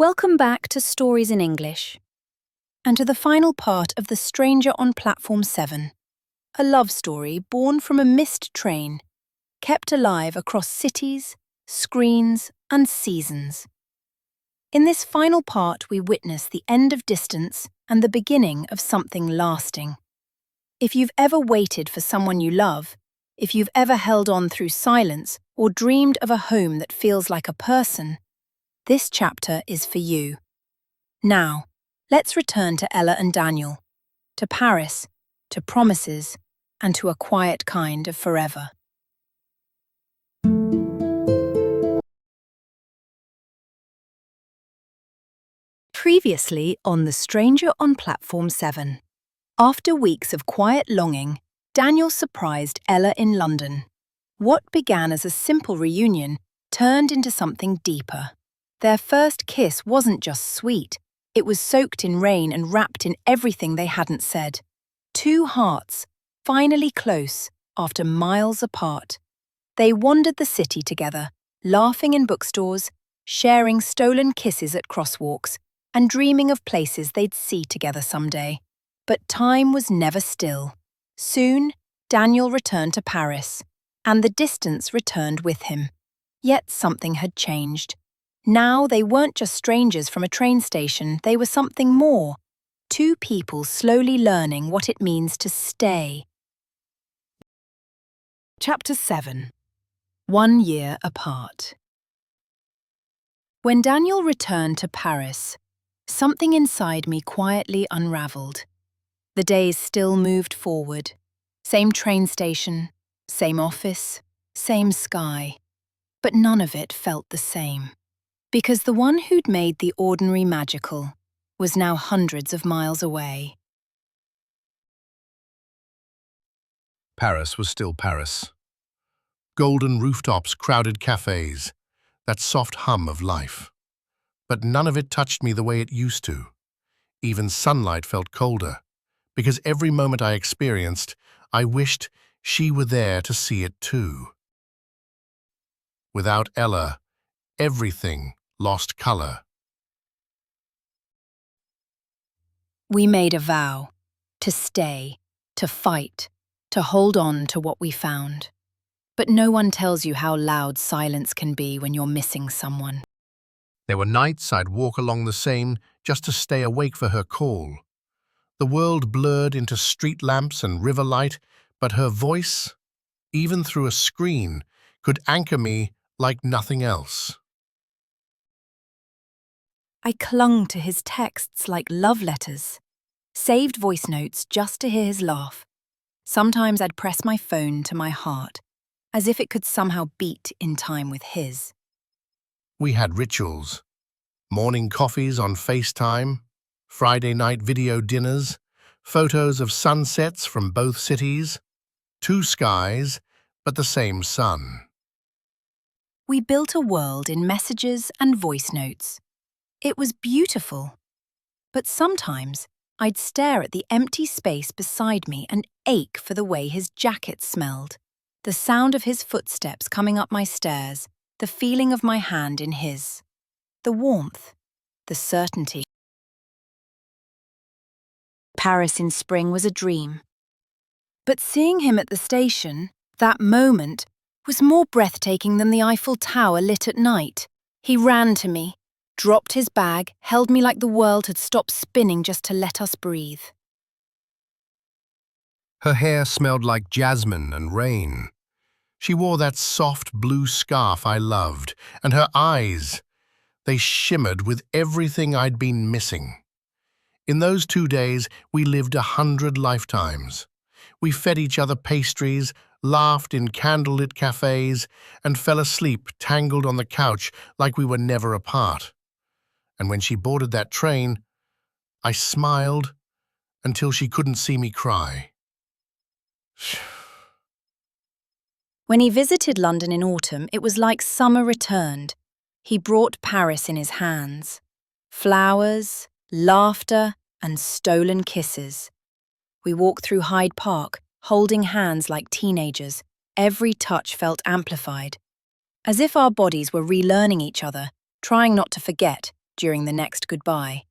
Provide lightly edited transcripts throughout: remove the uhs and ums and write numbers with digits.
Welcome back to Stories in English, and to the final part of The Stranger on Platform 7, a love story born from a missed train, kept alive across cities, screens, and seasons. In this final part, we witness the end of distance and the beginning of something lasting. If you've ever waited for someone you love, if you've ever held on through silence or dreamed of a home that feels like a person, this chapter is for you. Now, let's return to Ella and Daniel, to Paris, to promises, and to a quiet kind of forever. Previously on The Stranger on Platform 7. After weeks of quiet longing, Daniel surprised Ella in London. What began as a simple reunion turned into something deeper. Their first kiss wasn't just sweet, it was soaked in rain and wrapped in everything they hadn't said. Two hearts, finally close after miles apart. They wandered the city together, laughing in bookstores, sharing stolen kisses at crosswalks, and dreaming of places they'd see together someday. But time was never still. Soon, Daniel returned to Paris, and the distance returned with him. Yet something had changed. Now they weren't just strangers from a train station, they were something more. Two people slowly learning what it means to stay. Chapter 7. 1 year apart. When Daniel returned to Paris, something inside me quietly unraveled. The days still moved forward. Same train station, same office, same sky. But none of it felt the same. Because the one who'd made the ordinary magical was now hundreds of miles away. Paris was still Paris. Golden rooftops, crowded cafes, that soft hum of life. But none of it touched me the way it used to. Even sunlight felt colder, because every moment I experienced, I wished she were there to see it too. Without Ella, everything lost color. We made a vow to stay, to fight, to hold on to what we found. But no one tells you how loud silence can be when you're missing someone. There were nights I'd walk along the Seine just to stay awake for her call. The world blurred into street lamps and river light, but her voice, even through a screen, could anchor me like nothing else. I clung to his texts like love letters, saved voice notes just to hear his laugh. Sometimes I'd press my phone to my heart, as if it could somehow beat in time with his. We had rituals. Morning coffees on FaceTime, Friday night video dinners, photos of sunsets from both cities, two skies, but the same sun. We built a world in messages and voice notes. It was beautiful. But sometimes I'd stare at the empty space beside me and ache for the way his jacket smelled, the sound of his footsteps coming up my stairs, the feeling of my hand in his, the warmth, the certainty. Paris in spring was a dream. But seeing him at the station, that moment, was more breathtaking than the Eiffel Tower lit at night. He ran to me, dropped his bag, held me like the world had stopped spinning just to let us breathe. Her hair smelled like jasmine and rain. She wore that soft blue scarf I loved, and her eyes, they shimmered with everything I'd been missing. In those 2 days, we lived 100 lifetimes. We fed each other pastries, laughed in candlelit cafes, and fell asleep tangled on the couch like we were never apart. And when she boarded that train, I smiled until she couldn't see me cry. When he visited London in autumn, it was like summer returned. He brought Paris in his hands. Flowers, laughter, and stolen kisses. We walked through Hyde Park, holding hands like teenagers. Every touch felt amplified. As if our bodies were relearning each other, trying not to forget, during the next goodbye.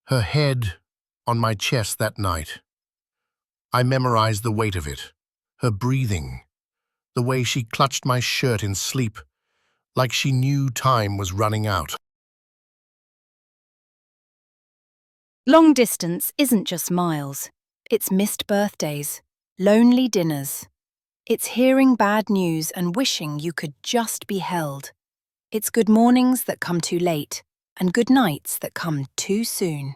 Her head on my chest that night. I memorized the weight of it, her breathing, the way she clutched my shirt in sleep, like she knew time was running out. Long distance isn't just miles. It's missed birthdays, lonely dinners. It's hearing bad news and wishing you could just be held. It's good mornings that come too late and good nights that come too soon.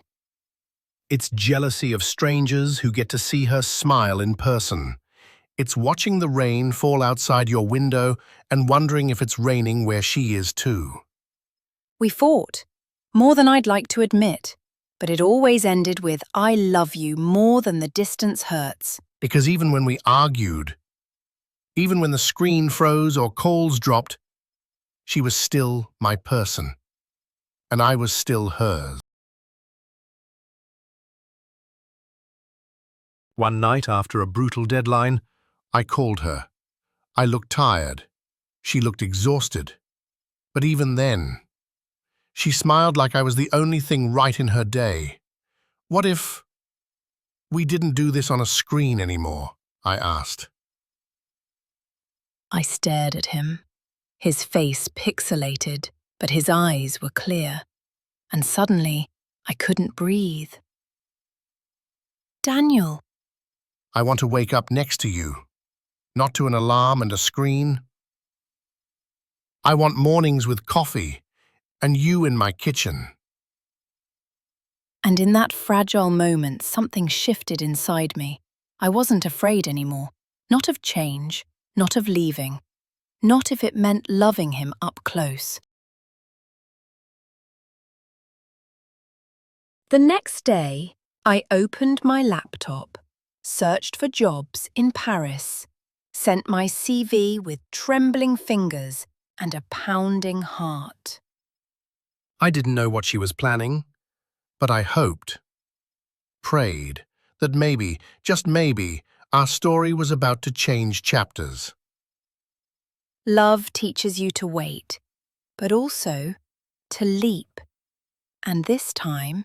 It's jealousy of strangers who get to see her smile in person. It's watching the rain fall outside your window and wondering if it's raining where she is too. We fought, more than I'd like to admit, but it always ended with "I love you more than the distance hurts." Because even when we argued, even when the screen froze or calls dropped, she was still my person, and I was still hers. One night after a brutal deadline, I called her. I looked tired. She looked exhausted. But even then, she smiled like I was the only thing right in her day. What if we didn't do this on a screen anymore? I asked. I stared at him, his face pixelated, but his eyes were clear. And suddenly, I couldn't breathe. Daniel. I want to wake up next to you, not to an alarm and a screen. I want mornings with coffee and you in my kitchen. And in that fragile moment, something shifted inside me. I wasn't afraid anymore, not of change, not of leaving, not if it meant loving him up close. The next day, I opened my laptop, searched for jobs in Paris, sent my CV with trembling fingers and a pounding heart. I didn't know what she was planning, but I hoped, prayed, that maybe, just maybe, our story was about to change chapters. Love teaches you to wait, but also to leap. And this time,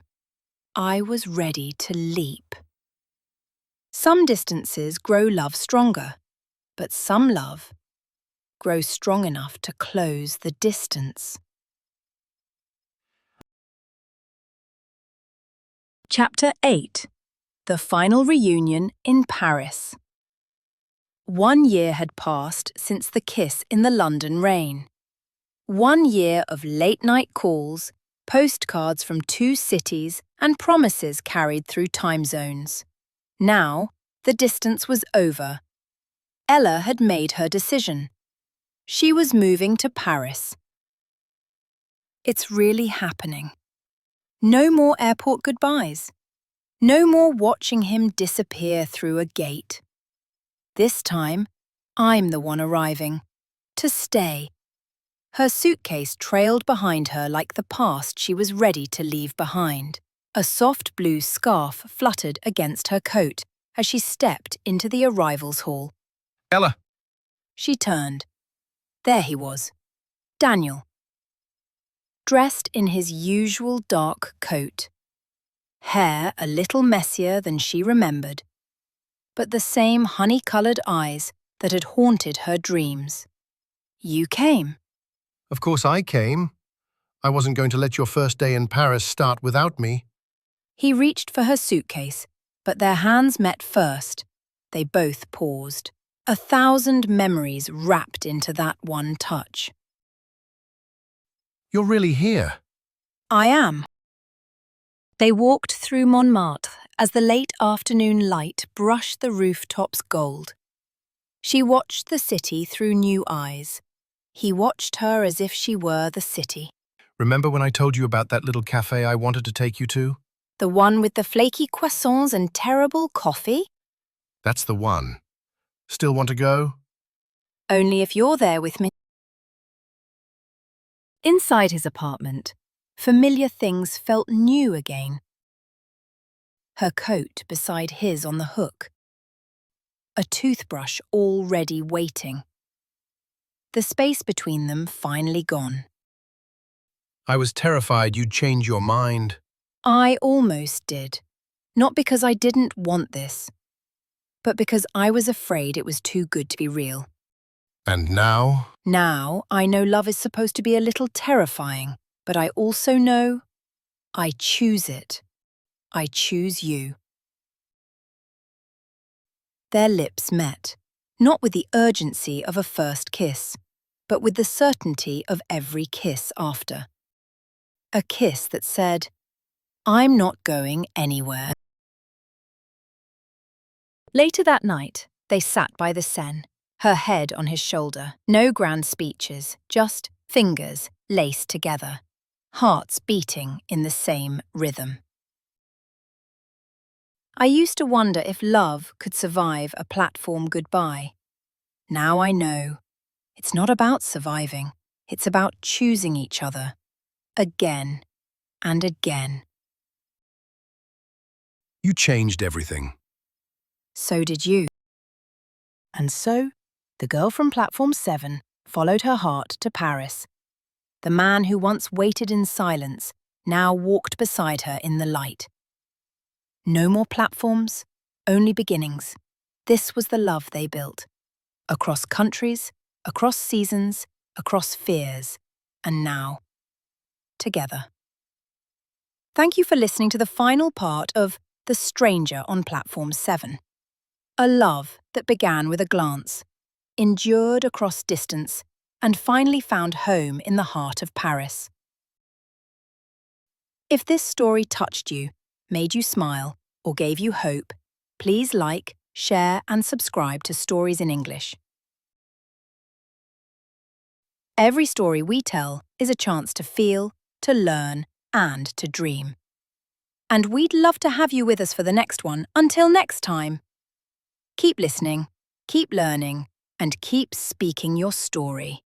I was ready to leap. Some distances grow love stronger, but some love grows strong enough to close the distance. Chapter 8. The Final Reunion in Paris. 1 year had passed since the kiss in the London rain. 1 year of late-night calls, postcards from 2 cities and promises carried through time zones. Now, the distance was over. Ella had made her decision. She was moving to Paris. It's really happening. No more airport goodbyes. No more watching him disappear through a gate. This time, I'm the one arriving. To stay. Her suitcase trailed behind her like the past she was ready to leave behind. A soft blue scarf fluttered against her coat as she stepped into the arrivals hall. Ella! She turned. There he was. Daniel. Dressed in his usual dark coat. Hair a little messier than she remembered, but the same honey-coloured eyes that had haunted her dreams. You came. Of course I came. I wasn't going to let your first day in Paris start without me. He reached for her suitcase, but their hands met first. They both paused. 1,000 memories wrapped into that one touch. You're really here. I am. They walked through Montmartre as the late afternoon light brushed the rooftops gold. She watched the city through new eyes. He watched her as if she were the city. Remember when I told you about that little cafe I wanted to take you to? The one with the flaky croissants and terrible coffee? That's the one. Still want to go? Only if you're there with me. Inside his apartment, familiar things felt new again. Her coat beside his on the hook. A toothbrush already waiting. The space between them finally gone. I was terrified you'd change your mind. I almost did. Not because I didn't want this, but because I was afraid it was too good to be real. And now? Now I know love is supposed to be a little terrifying, but I also know I choose it. I choose you. Their lips met, not with the urgency of a first kiss, but with the certainty of every kiss after. A kiss that said, I'm not going anywhere. Later that night, they sat by the Seine, her head on his shoulder. No grand speeches, just fingers laced together, hearts beating in the same rhythm. I used to wonder if love could survive a platform goodbye. Now I know. It's not about surviving. It's about choosing each other. Again and again. You changed everything. So did you. And so, the girl from Platform 7 followed her heart to Paris. The man who once waited in silence now walked beside her in the light. No more platforms, only beginnings. This was the love they built. Across countries, across seasons, across fears, and now, together. Thank you for listening to the final part of The Stranger on Platform 7. A love that began with a glance, endured across distance, and finally found home in the heart of Paris. If this story touched you, made you smile, or gave you hope, please like, share, and subscribe to Stories in English. Every story we tell is a chance to feel, to learn, and to dream. And we'd love to have you with us for the next one. Until next time. Keep listening, keep learning, and keep speaking your story.